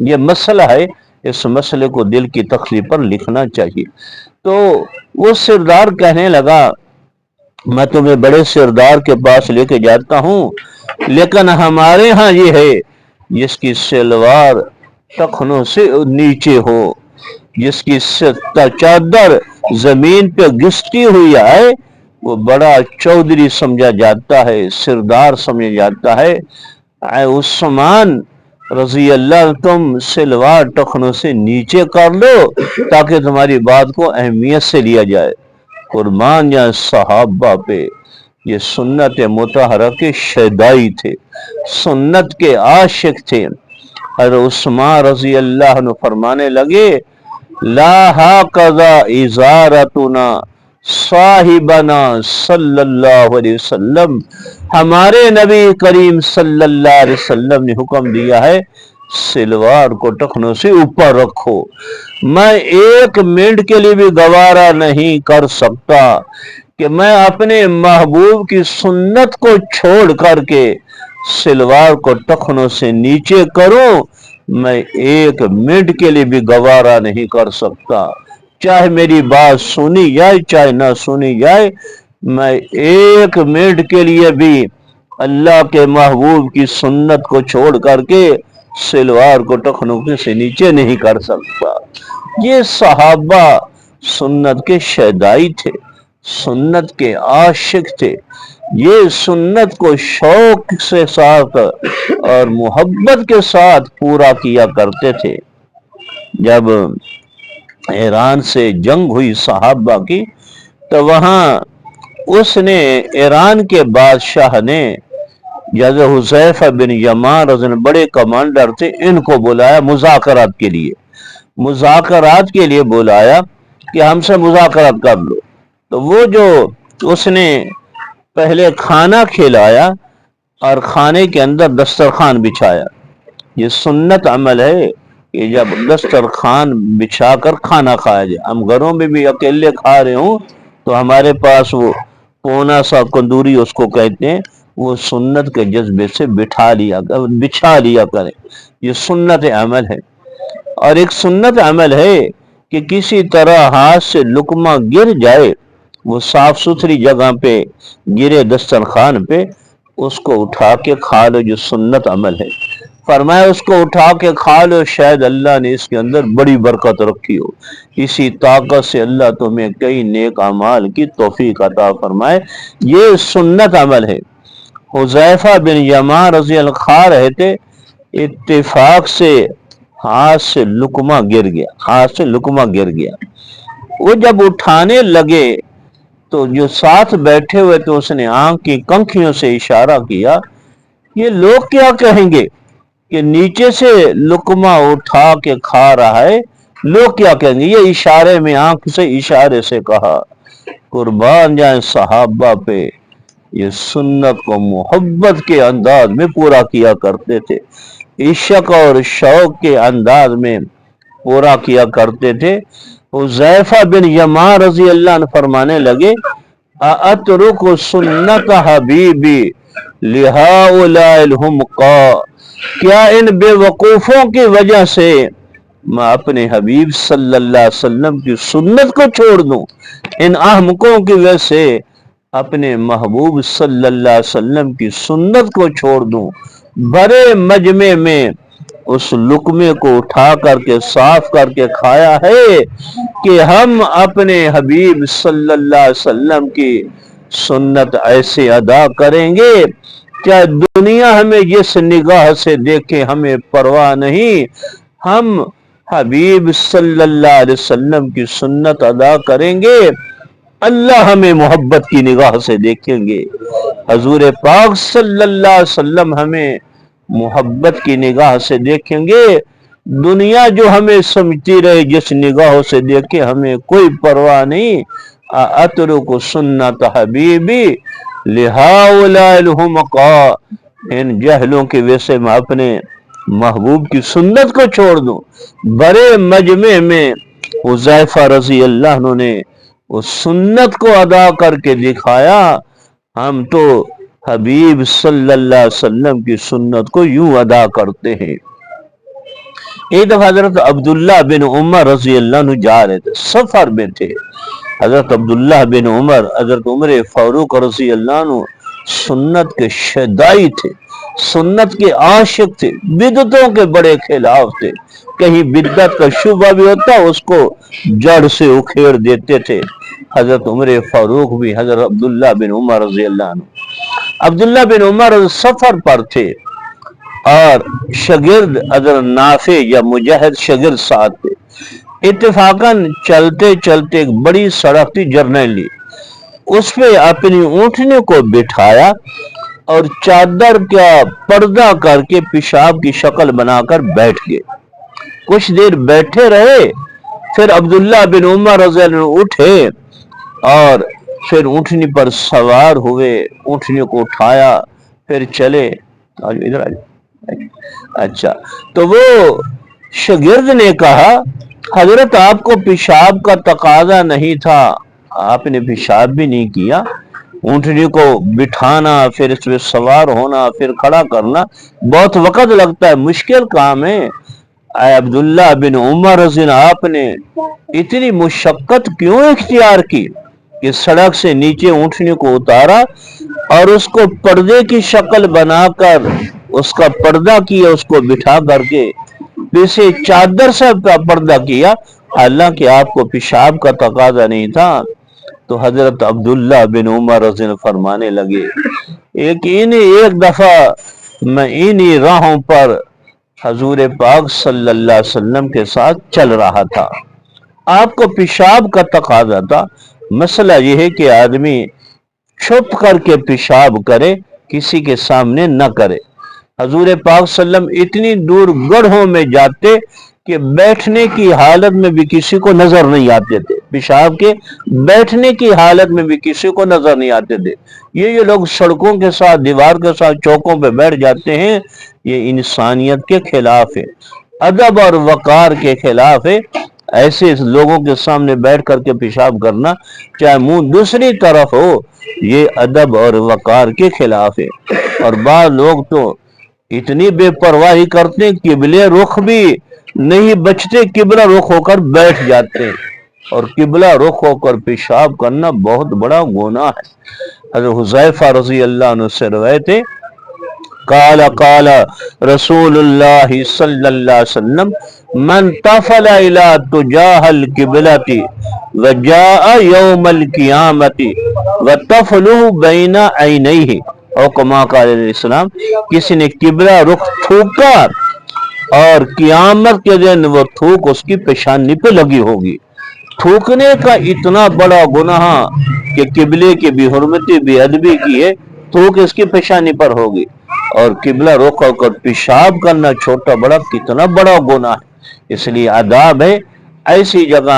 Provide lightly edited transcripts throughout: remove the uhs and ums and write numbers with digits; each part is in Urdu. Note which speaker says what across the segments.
Speaker 1: یہ مسئلہ ہے، اس مسئلے کو دل کی تختی پر لکھنا چاہیے۔ تو وہ سردار کہنے لگا میں تمہیں بڑے سردار کے پاس لے کے جاتا ہوں، لیکن ہمارے ہاں یہ ہے جس کی سلوار ٹخنوں سے نیچے ہو، جس کی چادر زمین پہ گھسٹی ہوئی ہے، وہ بڑا چودھری سمجھا جاتا ہے، سردار سمجھا جاتا ہے۔ اے عثمان رضی اللہ، تم سلوار ٹخنوں سے نیچے کر لو تاکہ تمہاری بات کو اہمیت سے لیا جائے۔ قربان یا صحابہ پہ، یہ سنت مطہرہ کے شیدائی تھے، سنت کے عاشق تھے۔ حضرت عثمان رضی اللہ عنہ فرمانے لگے لا ہاکذا ازارتنا صاحبنا صلی اللہ علیہ وسلم، ہمارے نبی کریم صلی اللہ علیہ وسلم نے حکم دیا ہے سلوار کو ٹخنوں سے اوپر رکھو۔ میں ایک منٹ کے لیے بھی گوارا نہیں کر سکتا کہ میں اپنے محبوب کی سنت کو چھوڑ کر کے سلوار کو ٹخنوں سے نیچے کروں، میں ایک منٹ کے لیے بھی گوارا نہیں کر سکتا، چاہے میری بات سنی جائے چاہے نہ سنی جائے، میں ایک منٹ کے لیے بھی اللہ کے محبوب کی سنت کو چھوڑ کر کے سلوار کو ٹخنوں سے نیچے نہیں کر سکتا۔ یہ صحابہ سنت کے شیدائی تھے، سنت کے عاشق تھے، یہ سنت کو شوق سے ساتھ اور محبت کے ساتھ پورا کیا کرتے تھے۔ جب ایران سے جنگ ہوئی صحابہ کی تو وہاں اس نے ایران کے بادشاہ نے جیسے حذیفہ بن یمان بڑے کمانڈر تھے، ان کو بلایا مذاکرات کے لیے، مذاکرات کے لیے بلایا کہ ہم سے مذاکرات کر لو۔ تو وہ جو اس نے پہلے کھانا کھلایا اور کھانے کے اندر دسترخوان بچھایا۔ یہ سنت عمل ہے کہ جب دسترخوان بچھا کر کھانا کھایا جائے۔ ہم گھروں میں بھی اکیلے کھا رہے ہوں تو ہمارے پاس وہ پونا سا کندوری اس کو کہتے ہیں، وہ سنت کے جذبے سے بچھا لیا کریں، یہ سنت عمل ہے۔ اور ایک سنت عمل ہے کہ کسی طرح ہاتھ سے لقمہ گر جائے، وہ صاف ستھری جگہ پہ گرے دسترخوان پہ، اس کو اٹھا کے کھا لو، جو سنت عمل ہے۔ فرمایا اس کو اٹھا کے کھا لو، شاید اللہ نے اس کے اندر بڑی برکت رکھی ہو، اسی طاقت سے اللہ تمہیں کئی نیک اعمال کی توفیق عطا فرمائے۔ یہ سنت عمل ہے۔ حذیفہ بن یمان رضی اللہ کھا رہے تھے، اتفاق سے ہاتھ سے لقمہ گر گیا۔ وہ جب اٹھانے لگے تو جو ساتھ بیٹھے ہوئے تو اس نے آنکھ کی کنکھیوں سے اشارہ کیا، یہ لوگ کیا کہیں گے کہ نیچے سے لقمہ اٹھا کے کھا رہا ہے، لوگ کیا کہیں گے؟ یہ اشارے میں آنکھ سے اشارے سے کہا۔ قربان جائیں صحابہ پہ، یہ سنت کو محبت کے انداز میں پورا کیا کرتے تھے، عشق اور شوق کے انداز میں پورا کیا کرتے تھے۔ حذیفہ بن یمان رضی اللہ عنہ فرمانے لگے اَأَتْرُكُ سُنَّتَ حَبِيبِي لِهَؤُلَاءِ الْحُمْقَاءِ، کیا ان بے وقوفوں کی وجہ سے میں اپنے حبیب صلی اللہ علیہ وسلم کی سنت کو چھوڑ دوں؟ ان احمقوں کی وجہ سے اپنے محبوب صلی اللہ علیہ وسلم کی سنت کو چھوڑ دوں؟ بڑے مجمع میں اس لقمے کو اٹھا کر کے صاف کر کے کھایا ہے کہ ہم اپنے حبیب صلی اللہ علیہ وسلم کی سنت ایسے ادا کریں گے، کیا دنیا ہمیں جس نگاہ سے دیکھے ہمیں پرواہ نہیں، ہم حبیب صلی اللہ علیہ وسلم کی سنت ادا کریں گے، اللہ ہمیں محبت کی نگاہ سے دیکھیں گے، حضور پاک صلی اللہ علیہ وسلم ہمیں محبت کی نگاہ سے دیکھیں گے، دنیا جو ہمیں سمجھتی رہے جس نگاہوں سے دیکھے ہمیں کوئی پرواہ نہیں۔ اَأَتْرُكُ سُنَّتَ حَبِيبِي لِهَؤُلَاءِ الْحُمْقَاءِ، ان جہلوں کی وجہ سے میں اپنے محبوب کی سنت کو چھوڑ دوں؟ بڑے مجمع میں حذیفہ رضی اللہ عنہ نے اس سنت کو ادا کر کے دکھایا۔ ہم تو حبیب صلی اللہ علیہ وسلم کی سنت کو یوں ادا کرتے ہیں۔ ایک دفعہ حضرت عبداللہ بن عمر رضی اللہ عنہ جا رہے تھے، سفر میں تھے۔ حضرت عبداللہ بن عمر، حضرت عمر فاروق رضی اللہ عنہ سنت کے شیدائی تھے، سنت کے عاشق تھے، بدعتوں کے بڑے خلاف تھے۔ کہیں بدعت کا شبہ بھی ہوتا اس کو جڑ سے اکھیڑ دیتے تھے۔ حضرت عمر فاروق بھی حضرت عبداللہ بن عمر رضی اللہ عنہ، عبداللہ بن عمر سفر پر تھے اور شاگرد حضرت نافع یا مجاہد شاگرد ساتھ تھے۔ اتفاقاً چلتے چلتے ایک بڑی سڑک تھی جرنیلی، اس پہ اپنی اونٹنے کو بٹھایا اور چادر کا پردہ کر کے پیشاب کی شکل بنا کر بیٹھ گئے۔ کچھ دیر بیٹھے رہے، پھر عبداللہ بن عمر رضی اللہ عنہ اٹھے اور پھر اونٹنی پر سوار ہوئے، اونٹنی کو اٹھایا، پھر چلے۔ ادھر آ جائے۔ اچھا، تو وہ شاگرد نے کہا حضرت آپ کو پیشاب کا تقاضا نہیں تھا، آپ نے پیشاب بھی نہیں کیا، اونٹنی کو بٹھانا، پھر اس پہ سوار ہونا، پھر کھڑا کرنا بہت وقت لگتا ہے، مشکل کام ہے۔ اے عبداللہ بن عمر رضی اللہ عنہ، آپ نے اتنی مشقت کیوں اختیار کی کہ سڑک سے نیچے اونٹنی کو اتارا اور اس کو پردے کی شکل بنا کر اس کا پردہ کیا، اس کو بٹھا کر کے پیچھے چادر سے پردہ کیا، حالانکہ آپ کو پیشاب کا تقاضا نہیں تھا۔ تو حضرت عبداللہ بن عمر رضی اللہ عنہ فرمانے لگے ایک دفعہ میں انہی راہوں پر حضور پاک صلی اللہ علیہ وسلم کے ساتھ چل رہا تھا، آپ کو پیشاب کا تقاضا تھا۔ مسئلہ یہ ہے کہ آدمی چھپ کر کے پیشاب کرے، کسی کے سامنے نہ کرے۔ حضور پاک صلی اللہ علیہ وسلم اتنی دور گڑھوں میں جاتے کہ بیٹھنے کی حالت میں بھی کسی کو نظر نہیں آتے تھے، پیشاب کے بیٹھنے کی حالت میں بھی کسی کو نظر نہیں آتے تھے۔ یہ لوگ سڑکوں کے ساتھ، دیوار کے ساتھ، چوکوں پہ بیٹھ جاتے ہیں، یہ انسانیت کے خلاف ہے، ادب اور وقار کے خلاف ہے۔ ایسے لوگوں کے سامنے بیٹھ کر کے پیشاب کرنا، چاہے منہ دوسری طرف ہو، یہ ادب اور وقار کے خلاف ہے۔ اور بعض لوگ تو اتنی بے پرواہی کرتے ہیں، قبلے رخ بھی نہیں بچتے، قبلہ رخ ہو کر بیٹھ جاتے ہیں، اور قبلہ رخ ہو کر پیشاب کرنا بہت بڑا گناہ ہے۔ حضرت حذیفہ رضی اللہ عنہ سے روایت ہے، قال قال رسول اللہ صلی اللہ علیہ وسلم من طفل الى تجاه القبلة وجاء يوم القیامة وطفله بین عینیہ، اور کما قال علیہ السلام، کسی نے قبلہ رخ تھوکا اور قیامت کے دن وہ تھوک اس کی پیشانی پہ لگی ہوگی۔ تھوکنے کا اتنا بڑا گناہ کہ قبلے کی بے حرمتی، بے ادبی کی ہے، تھوک اس کی پیشانی پر ہوگی۔ اور قبلہ رخ ہو کر پیشاب کرنا چھوٹا بڑا کتنا بڑا گناہ ہے۔ اس لیے آداب ہے ایسی جگہ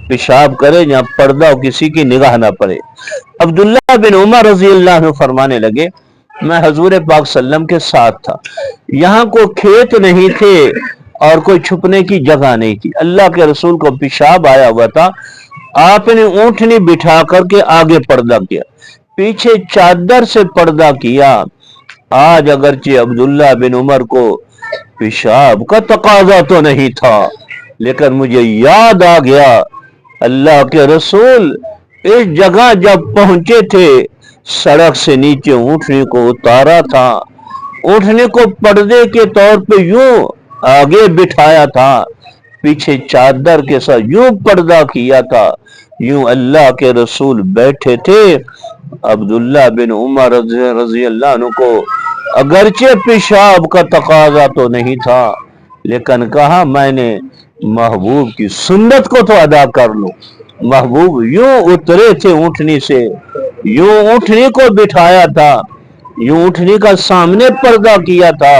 Speaker 1: پیشاب کرے جہاں پردہ کسی کی نگاہ نہ پڑے۔ عبداللہ بن عمر رضی اللہ عنہ فرمانے لگے میں حضور پاک صلی اللہ علیہ وسلم کے ساتھ تھا، یہاں کوئی کھیت نہیں تھے اور کوئی چھپنے کی جگہ نہیں تھی، اللہ کے رسول کو پیشاب آیا ہوا تھا، آپ نے اونٹنی بٹھا کر کے آگے پردہ کیا، پیچھے چادر سے پردہ کیا۔ آج اگرچہ عبداللہ بن عمر کو پیشاب کا تقاضا تو نہیں تھا، لیکن مجھے یاد آ گیا اللہ کے رسول اس جگہ جب پہنچے تھے، سڑک سے نیچے اونٹنی کو اتارا تھا، اونٹنی کو پردے کے طور پہ یوں آگے بٹھایا تھا، پیچھے چادر کے ساتھ یوں پردہ کیا تھا، یوں اللہ کے رسول بیٹھے تھے۔ عبداللہ بن عمر رضی اللہ عنہ کو اگرچہ پیشاب کا تقاضا تو نہیں تھا، لیکن کہا میں نے محبوب کی سنت کو تو ادا کر لوں۔ محبوب یوں اترے تھے اونٹنی سے، یوں اونٹنی کو بٹھایا تھا، یوں اونٹنی کا سامنے پردہ کیا تھا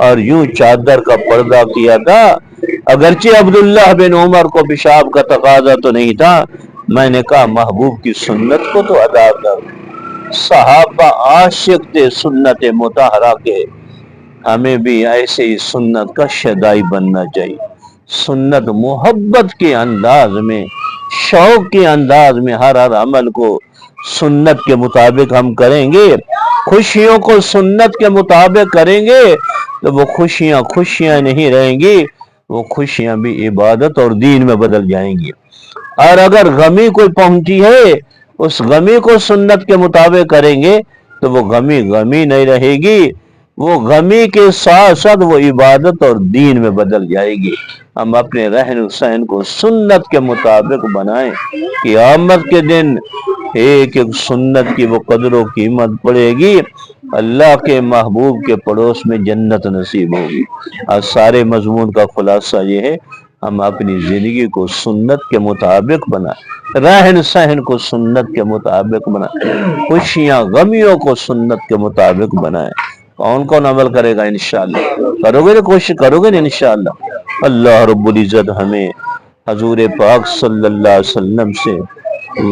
Speaker 1: اور یوں چادر کا پردہ کیا تھا۔ اگرچہ عبداللہ بن عمر کو پیشاب کا تقاضا تو نہیں تھا، میں نے کہا محبوب کی سنت کو تو ادا کر۔ صحابہ عاشق تھے سنت مطہرہ کے، ہمیں بھی ایسے ہی سنت کا شیدائی بننا چاہیے۔ سنت محبت کے انداز میں، شوق کے انداز میں ہر عمل کو سنت کے مطابق ہم کریں گے، خوشیوں کو سنت کے مطابق کریں گے تو وہ خوشیاں خوشیاں نہیں رہیں گی، وہ خوشیاں بھی عبادت اور دین میں بدل جائیں گی۔ اور اگر غمی کوئی پہنچی ہے، اس غمی کو سنت کے مطابق کریں گے تو وہ غمی غمی نہیں رہے گی، وہ غمی کے ساتھ ساتھ وہ عبادت اور دین میں بدل جائے گی۔ ہم اپنے رہن سہن کو سنت کے مطابق بنائیں، قیامت کے دن ایک ایک سنت کی وہ قدر و قیمت پڑے گی، اللہ کے محبوب کے پڑوس میں جنت نصیب ہوگی۔ اور سارے مضمون کا خلاصہ یہ ہے، ہم اپنی زندگی کو سنت کے مطابق بنائیں، رہن سہن کو سنت کے مطابق بنائیں، خوشیاں غمیوں کو سنت کے مطابق بنائیں۔ کون کون عمل کرے گا؟ انشاءاللہ کرو گے نا، کوشش کرو گے نا انشاءاللہ۔ اللہ رب العزت ہمیں حضور پاک صلی اللہ علیہ وسلم سے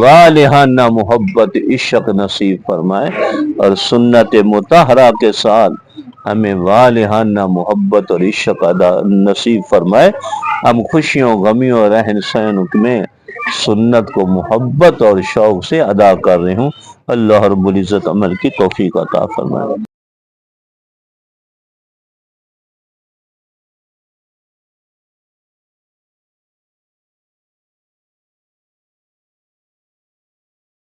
Speaker 1: والہانہ محبت عشق نصیب فرمائے، اور سنت مطہرہ کے ساتھ ہمیں والہانہ محبت اور عشق نصیب فرمائے۔ ہم خوشیوں غمیوں رہن سہن میں سنت کو محبت اور شوق سے ادا کر رہے ہوں۔ اللہ رب العزت عمل کی توفیق عطا فرمائے۔